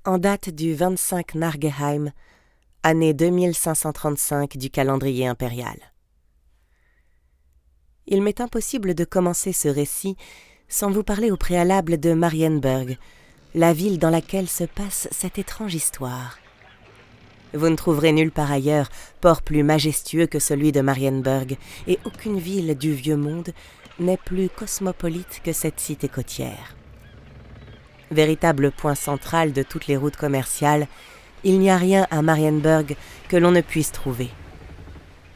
en date du 25 Nargeheim, année 2535 du calendrier impérial. Il m'est impossible de commencer ce récit sans vous parler au préalable de Marienburg, la ville dans laquelle se passe cette étrange histoire. Vous ne trouverez nulle part ailleurs port plus majestueux que celui de Marienburg, et aucune ville du Vieux Monde n'est plus cosmopolite que cette cité côtière. Véritable point central de toutes les routes commerciales, il n'y a rien à Marienburg que l'on ne puisse trouver.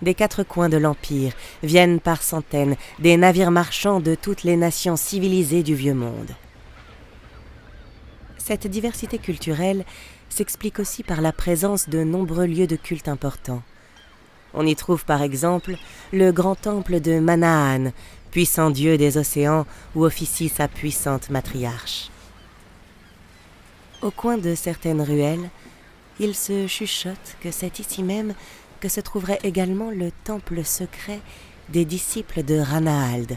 Des quatre coins de l'Empire viennent par centaines des navires marchands de toutes les nations civilisées du Vieux Monde. Cette diversité culturelle s'explique aussi par la présence de nombreux lieux de culte importants. On y trouve par exemple le grand temple de Manaan, puissant dieu des océans où officie sa puissante matriarche. Au coin de certaines ruelles, il se chuchote que c'est ici même que se trouverait également le temple secret des disciples de Ranahald,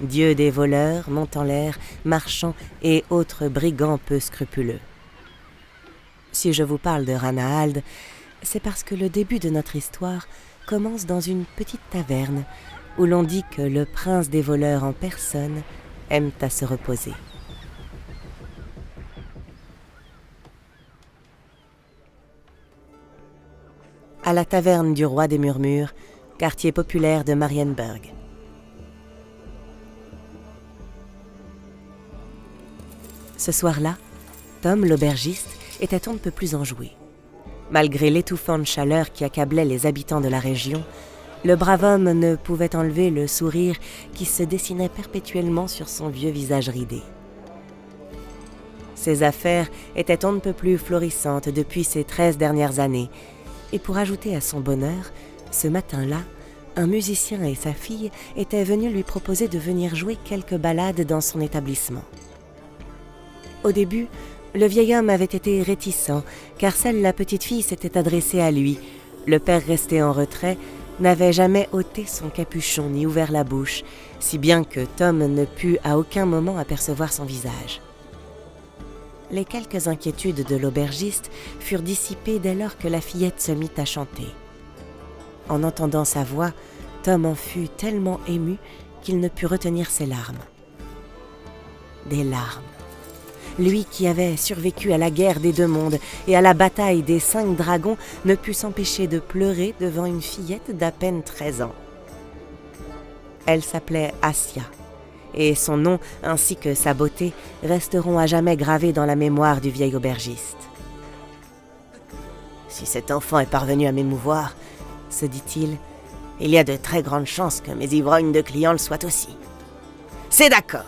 dieu des voleurs, montant l'air, marchands et autres brigands peu scrupuleux. Si je vous parle de Ranahald, c'est parce que le début de notre histoire commence dans une petite taverne où l'on dit que le prince des voleurs en personne aime à se reposer. À la taverne du Roi des Murmures, quartier populaire de Marienburg. Ce soir-là, Tom, l'aubergiste, était on ne peut plus enjoué. Malgré l'étouffante chaleur qui accablait les habitants de la région, le brave homme ne pouvait enlever le sourire qui se dessinait perpétuellement sur son vieux visage ridé. Ses affaires étaient on ne peut plus florissantes depuis ces 13 dernières années, et pour ajouter à son bonheur, ce matin-là, un musicien et sa fille étaient venus lui proposer de venir jouer quelques ballades dans son établissement. Au début, le vieil homme avait été réticent, car seule la petite fille s'était adressée à lui. Le père, resté en retrait, n'avait jamais ôté son capuchon ni ouvert la bouche, si bien que Tom ne put à aucun moment apercevoir son visage. Les quelques inquiétudes de l'aubergiste furent dissipées dès lors que la fillette se mit à chanter. En entendant sa voix, Tom en fut tellement ému qu'il ne put retenir ses larmes. Des larmes. Lui qui avait survécu à la guerre des deux mondes et à la bataille des 5 dragons ne put s'empêcher de pleurer devant une fillette d'à peine 13 ans. Elle s'appelait Assia, et son nom ainsi que sa beauté resteront à jamais gravés dans la mémoire du vieil aubergiste. « Si cet enfant est parvenu à m'émouvoir, se dit-il, il y a de très grandes chances que mes ivrognes de clients le soient aussi. »« C'est d'accord !»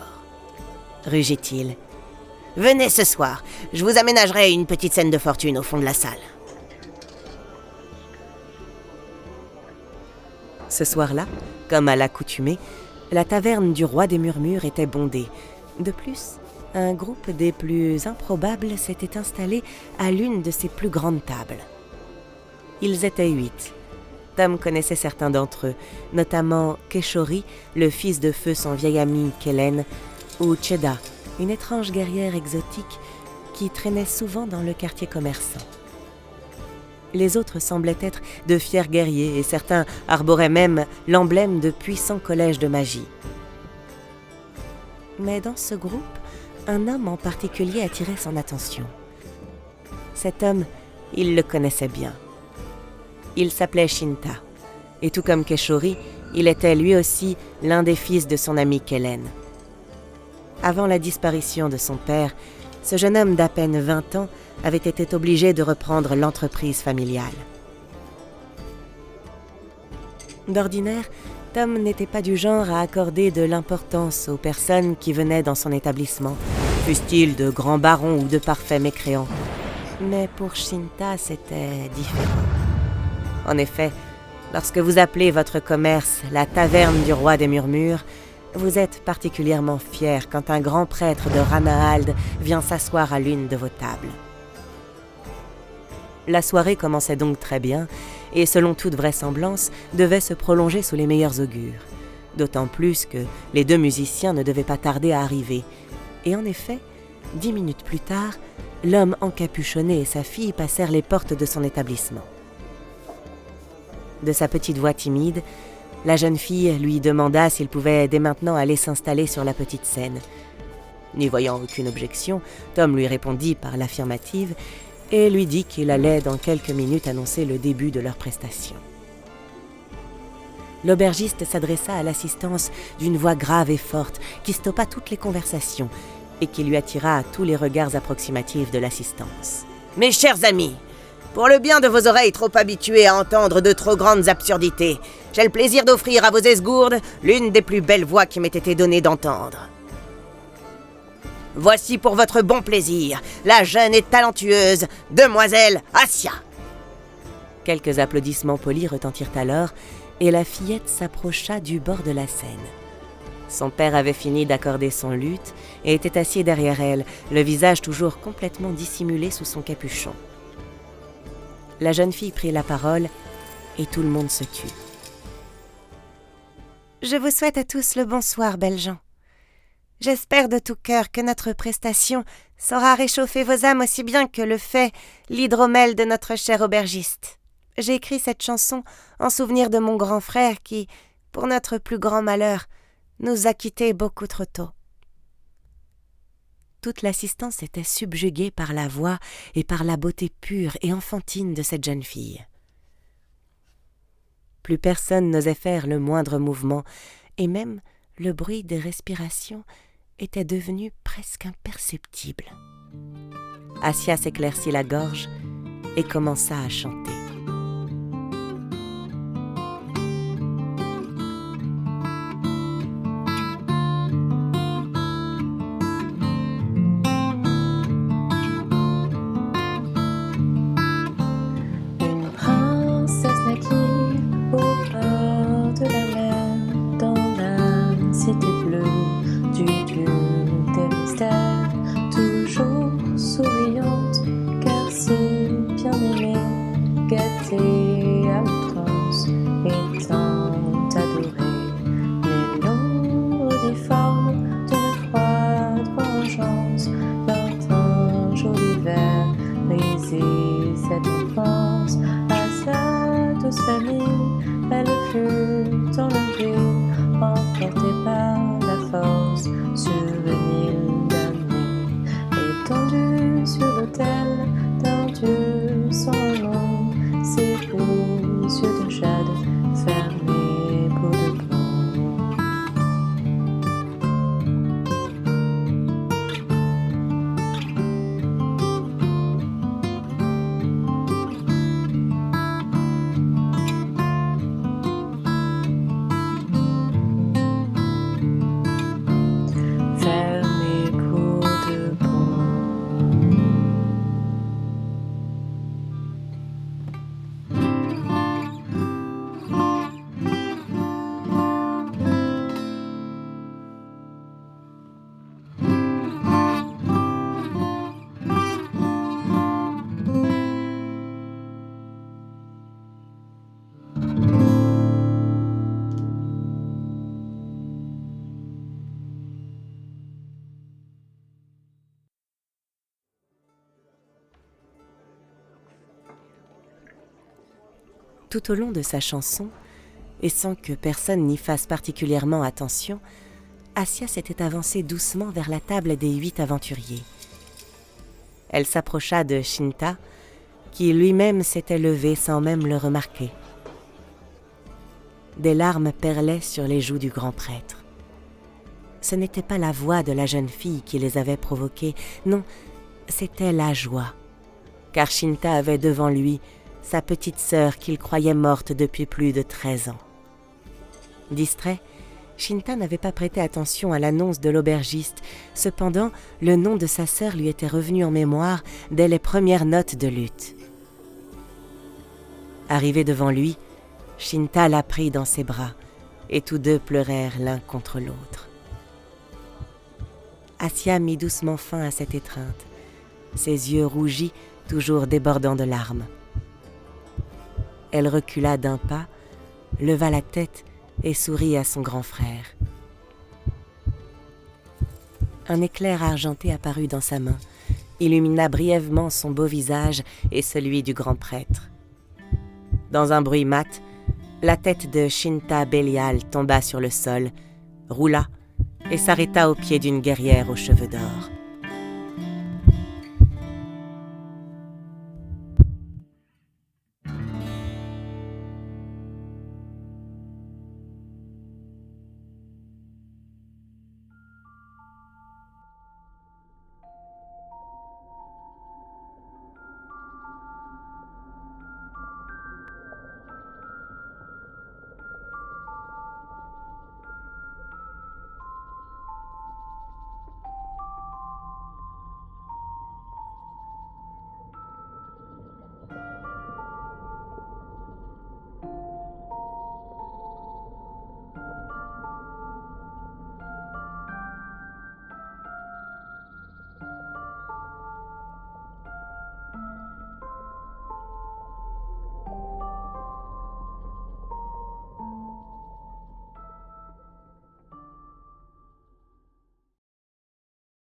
rugit-il. « Venez ce soir, je vous aménagerai une petite scène de fortune au fond de la salle. » Ce soir-là, comme à l'accoutumée, la taverne du Roi des Murmures était bondée. De plus, un groupe des plus improbables s'était installé à l'une de ses plus grandes tables. Ils étaient 8. Tom connaissait certains d'entre eux, notamment Keshori, le fils de feu son vieil ami Kellen, ou Cheda, une étrange guerrière exotique qui traînait souvent dans le quartier commerçant. Les autres semblaient être de fiers guerriers et certains arboraient même l'emblème de puissants collèges de magie. Mais dans ce groupe, un homme en particulier attirait son attention. Cet homme, il le connaissait bien. Il s'appelait Shinta, et tout comme Keshori, il était lui aussi l'un des fils de son ami Kellen. Avant la disparition de son père, ce jeune homme d'à peine 20 ans avait été obligé de reprendre l'entreprise familiale. D'ordinaire, Tom n'était pas du genre à accorder de l'importance aux personnes qui venaient dans son établissement, fussent-ils de grands barons ou de parfaits mécréants. Mais pour Shinta, c'était différent. En effet, lorsque vous appelez votre commerce la taverne du Roi des Murmures, vous êtes particulièrement fier quand un grand prêtre de Ranahald vient s'asseoir à l'une de vos tables. La soirée commençait donc très bien et, selon toute vraisemblance, devait se prolonger sous les meilleurs augures. D'autant plus que les 2 musiciens ne devaient pas tarder à arriver. Et en effet, 10 minutes plus tard, l'homme encapuchonné et sa fille passèrent les portes de son établissement. De sa petite voix timide, la jeune fille lui demanda s'il pouvait dès maintenant aller s'installer sur la petite scène. N'y voyant aucune objection, Tom lui répondit par l'affirmative et lui dit qu'il allait dans quelques minutes annoncer le début de leur prestation. L'aubergiste s'adressa à l'assistance d'une voix grave et forte qui stoppa toutes les conversations et qui lui attira tous les regards approximatifs de l'assistance. « Mes chers amis, pour le bien de vos oreilles trop habituées à entendre de trop grandes absurdités, j'ai le plaisir d'offrir à vos esgourdes l'une des plus belles voix qui m'ait été donnée d'entendre. Voici pour votre bon plaisir, la jeune et talentueuse demoiselle Assia. » Quelques applaudissements polis retentirent alors, et la fillette s'approcha du bord de la scène. Son père avait fini d'accorder son luth et était assis derrière elle, le visage toujours complètement dissimulé sous son capuchon. La jeune fille prit la parole et tout le monde se tut. « Je vous souhaite à tous le bonsoir, belles gens. J'espère de tout cœur que notre prestation saura réchauffer vos âmes aussi bien que le fait l'hydromel de notre cher aubergiste. J'ai écrit cette chanson en souvenir de mon grand frère qui, pour notre plus grand malheur, nous a quittés beaucoup trop tôt. » Toute l'assistance était subjuguée par la voix et par la beauté pure et enfantine de cette jeune fille. Plus personne n'osait faire le moindre mouvement, et même le bruit des respirations était devenu presque imperceptible. Assia s'éclaircit la gorge et commença à chanter. Gâtée à outrance et tant adorée, mais l'ombre difforme d'une froide vengeance dans un joli vers brisé cette enfance. À sa douce famille, elle fut enlevée, emportée par la force sur une île damnée, étendue sur l'autel d'un dieu sans nom. Ses beaux yeux de jade fermés pour de bon. Fermés pour de bon. Tout au long de sa chanson, et sans que personne n'y fasse particulièrement attention, Assia s'était avancée doucement vers la table des 8 aventuriers. Elle s'approcha de Shinta, qui lui-même s'était levé sans même le remarquer. Des larmes perlaient sur les joues du grand prêtre. Ce n'était pas la voix de la jeune fille qui les avait provoqués, non, c'était la joie, car Shinta avait devant lui sa petite sœur qu'il croyait morte depuis plus de 13 ans. Distrait, Shinta n'avait pas prêté attention à l'annonce de l'aubergiste. Cependant, le nom de sa sœur lui était revenu en mémoire dès les premières notes de luth. Arrivé devant lui, Shinta la prit dans ses bras, et tous deux pleurèrent l'un contre l'autre. Assia mit doucement fin à cette étreinte, ses yeux rougis, toujours débordant de larmes. Elle recula d'un pas, leva la tête et sourit à son grand frère. Un éclair argenté apparut dans sa main, illumina brièvement son beau visage et celui du grand prêtre. Dans un bruit mat, la tête de Shinta Belial tomba sur le sol, roula et s'arrêta au pied d'une guerrière aux cheveux d'or.